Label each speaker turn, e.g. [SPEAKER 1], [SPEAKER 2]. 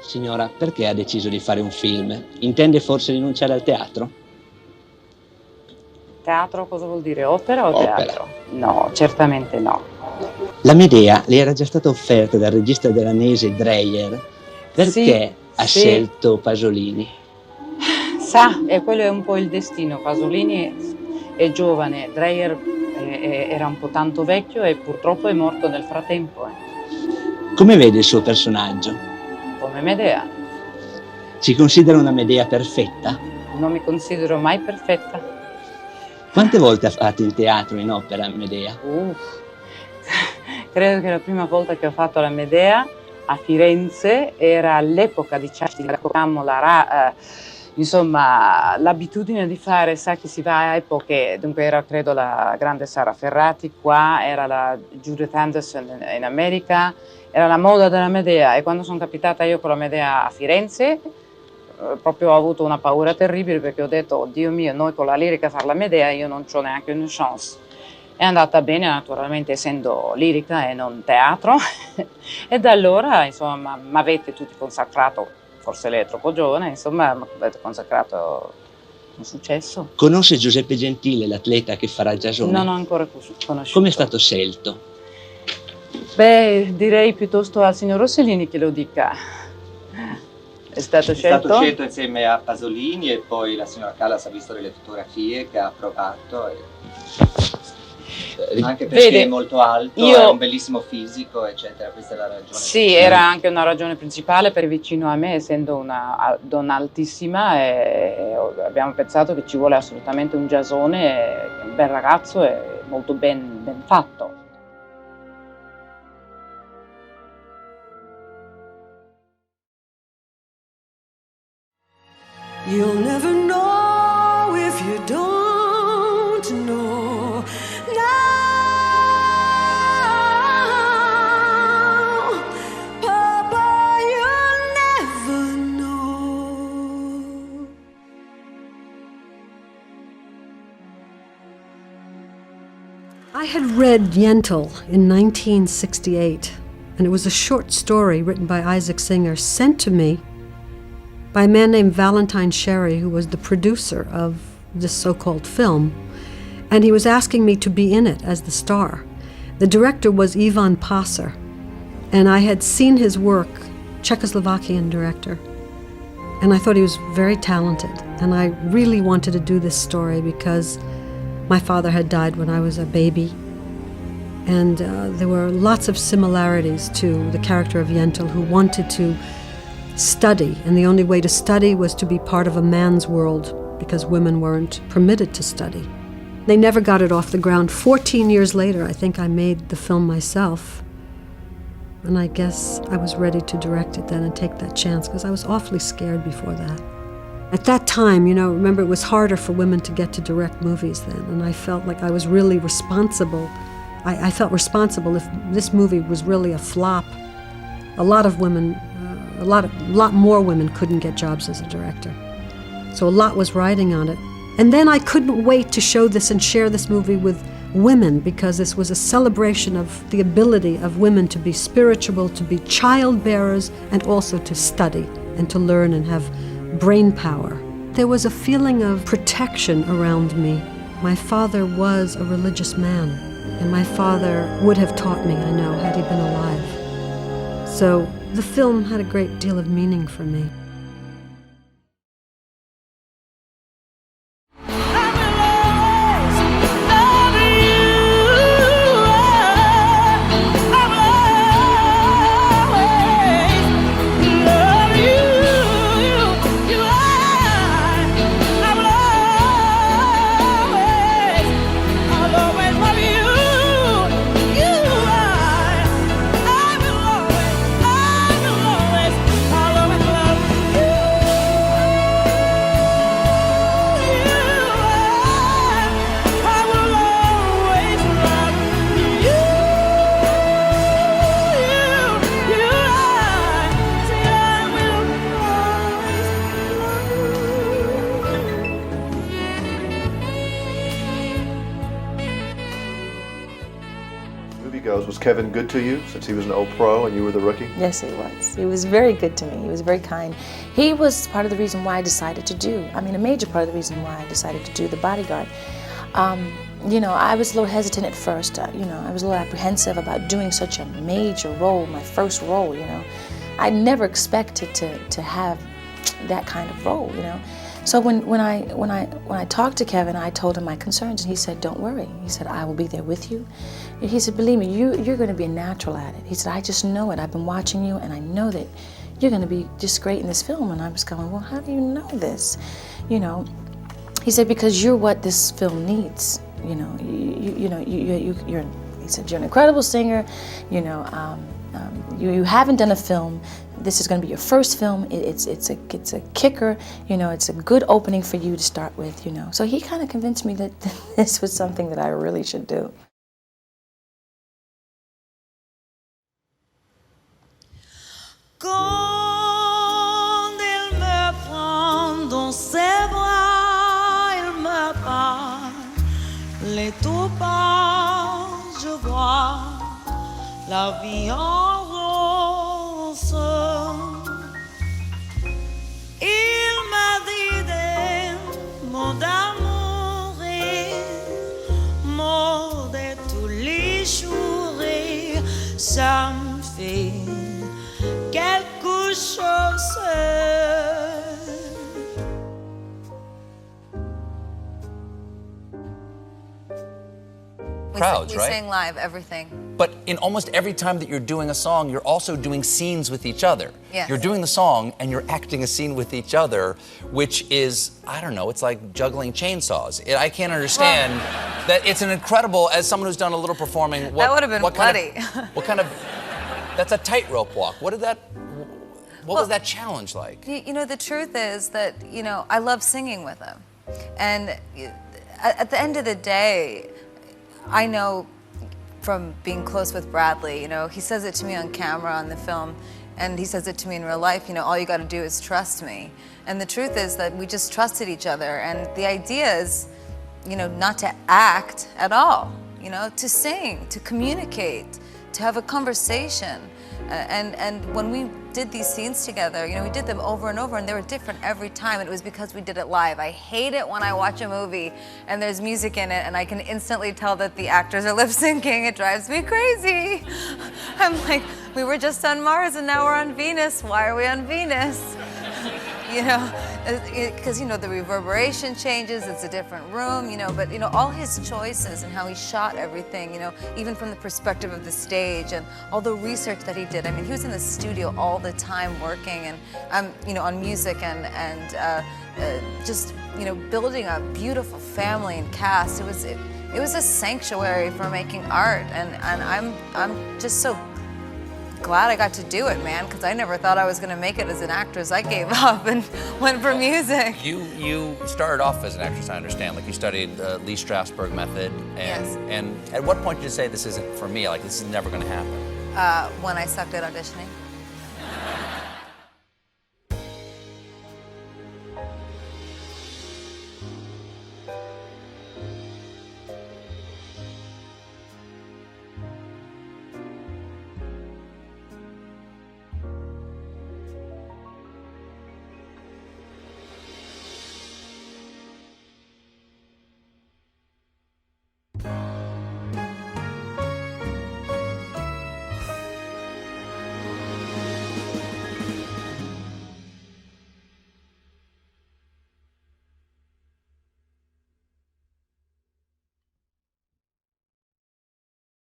[SPEAKER 1] Signora, perché ha deciso di fare un film? Intende forse rinunciare al teatro?
[SPEAKER 2] Teatro cosa vuol dire? Opera o
[SPEAKER 1] Opera.
[SPEAKER 2] teatro? No, certamente no.
[SPEAKER 1] La Medea le era già stata offerta dal regista delanese Dreyer. Perché ha scelto Pasolini?
[SPEAKER 2] Sa, e quello è un po' il destino. Pasolini è giovane, Dreyer era un po' tanto vecchio e purtroppo è morto nel frattempo.
[SPEAKER 1] Come vede il suo personaggio?
[SPEAKER 2] Come Medea.
[SPEAKER 1] Si considera una Medea perfetta?
[SPEAKER 2] Non mi considero mai perfetta.
[SPEAKER 1] Quante volte ha fatto in teatro, in opera, Medea?
[SPEAKER 2] Credo che la prima volta che ho fatto la Medea a Firenze era all'epoca di insomma, l'abitudine di fare, sa che si va a epoche, dunque era credo la grande Sara Ferrati qua, era la Judith Anderson in America, era la moda della Medea, e quando sono capitata io con la Medea a Firenze proprio ho avuto una paura terribile, perché ho detto, oddio mio, noi con la lirica fare la Medea io non ho neanche una chance. È andata bene naturalmente, essendo lirica e non teatro e da allora insomma mi avete tutti consacrato, forse lei è troppo giovane, insomma mi avete consacrato un successo.
[SPEAKER 1] Conosce Giuseppe Gentile, l'atleta che farà Giasone?
[SPEAKER 2] Non ho ancora conosciuto.
[SPEAKER 1] Come è stato scelto?
[SPEAKER 2] Beh, direi piuttosto al signor Rossellini che lo dica. È stato scelto
[SPEAKER 3] insieme a Pasolini, e poi la signora Callas ha visto le fotografie che ha approvato. Anche perché
[SPEAKER 2] Vede,
[SPEAKER 3] è molto alto, ha un bellissimo fisico, eccetera, questa è la ragione.
[SPEAKER 2] Sì, era anche una ragione principale, perché vicino a me, essendo una donna altissima, abbiamo pensato che ci vuole assolutamente un Giasone, un bel ragazzo e molto ben fatto.
[SPEAKER 4] You'll never know if you don't know now. Papa, you'll never know. I had read Yentl in 1968, and it was a short story written by Isaac Singer, sent to me by a man named Valentine Sherry, who was the producer of this so-called film, and he was asking me to be in it as the star. The director was Ivan Passer, and I had seen his work, Czechoslovakian director, and I thought he was very talented, and I really wanted to do this story because my father had died when I was a baby, and there were lots of similarities to the character of Yentl, who wanted to study, and the only way to study was to be part of a man's world, because women weren't permitted to study. They never got it off the ground. 14 years later, I think I made the film myself, and I guess I was ready to direct it then and take that chance, because I was awfully scared before that. At that time, you know, remember, it was harder for women to get to direct movies then, and I felt like I was really responsible. I felt responsible. If this movie was really a flop, a lot of women, a lot more women couldn't get jobs as a director. So a lot was riding on it. And then I couldn't wait to show this and share this movie with women, because this was a celebration of the ability of women to be spiritual, to be child bearers, and also to study and to learn and have brain power. There was a feeling of protection around me. My father was a religious man, and my father would have taught me, I know, had he been alive. So the film had a great deal of meaning for me.
[SPEAKER 5] movie goes, was Kevin good to you since he was an old pro and you were the rookie?
[SPEAKER 6] Yes, he was. He was very good to me. He was very kind. He was part of the reason why I decided to do, a major part of the reason why I decided to do The Bodyguard. You know, I was a little hesitant at first. You know, I was a little apprehensive about doing such a major role, my first role, you know. I never expected to have that kind of role, you know. So when I talked to Kevin, I told him my concerns, and he said, "Don't worry." He said, "I will be there with you." And he said, "Believe me, you're going to be a natural at it." He said, "I just know it. I've been watching you, and I know that you're going to be just great in this film." And I was going, "Well, how do you know this?" You know, he said, "Because you're what this film needs. You know, you're." He said, "You're an incredible singer. You know, you haven't done a film. This is going to be your first film. It's a kicker. You know, it's a good opening for you to start with. You know." So he kind of convinced me that this was something that I really should do.
[SPEAKER 7] Quand il me prend dans ses bras, il me parle, les tout bas, je vois la vie en rose. Il m'a dit des mots d'amour, mots de tous les jours, et ça me fait quelque chose.
[SPEAKER 8] Crowds,
[SPEAKER 9] we
[SPEAKER 8] right?
[SPEAKER 9] sing live, everything.
[SPEAKER 8] But in almost every time that you're doing a song, you're also doing scenes with each other.
[SPEAKER 9] Yes.
[SPEAKER 8] You're doing the song and you're acting a scene with each other, which is, I don't know, it's like juggling chainsaws. I can't understand that. It's an incredible, as someone who's done a little performing,
[SPEAKER 9] That would have been bloody.
[SPEAKER 8] What kind of, that's a tightrope walk. What was that challenge like?
[SPEAKER 9] You know, the truth is that, you know, I love singing with him. And at the end of the day, I know from being close with Bradley, you know, he says it to me on camera on the film, and he says it to me in real life, you know, all you got to do is trust me. And the truth is that we just trusted each other, and the idea is, you know, not to act at all, you know, to sing, to communicate, to have a conversation. And when we did these scenes together, you know, we did them over and over, and they were different every time, and it was because we did it live. I hate it when I watch a movie and there's music in it and I can instantly tell that the actors are lip syncing. It drives me crazy. I'm like, we were just on Mars and now we're on Venus. Why are we on Venus? You know, because, you know, the reverberation changes, it's a different room, you know, but, you know, all his choices and how he shot everything, you know, even from the perspective of the stage and all the research that he did. I mean, he was in the studio all the time working and, you know, on music and just, you know, building a beautiful family and cast. It was a sanctuary for making art, and I'm just so glad I got to do it, man, because I never thought I was going to make it as an actress. I gave up and went for music.
[SPEAKER 8] You started off as an actress, I understand. Like, you studied Lee Strasberg method.
[SPEAKER 9] Yes.
[SPEAKER 8] And at what point did you say, this isn't for me? Like, this is never going to happen?
[SPEAKER 9] When I sucked at auditioning.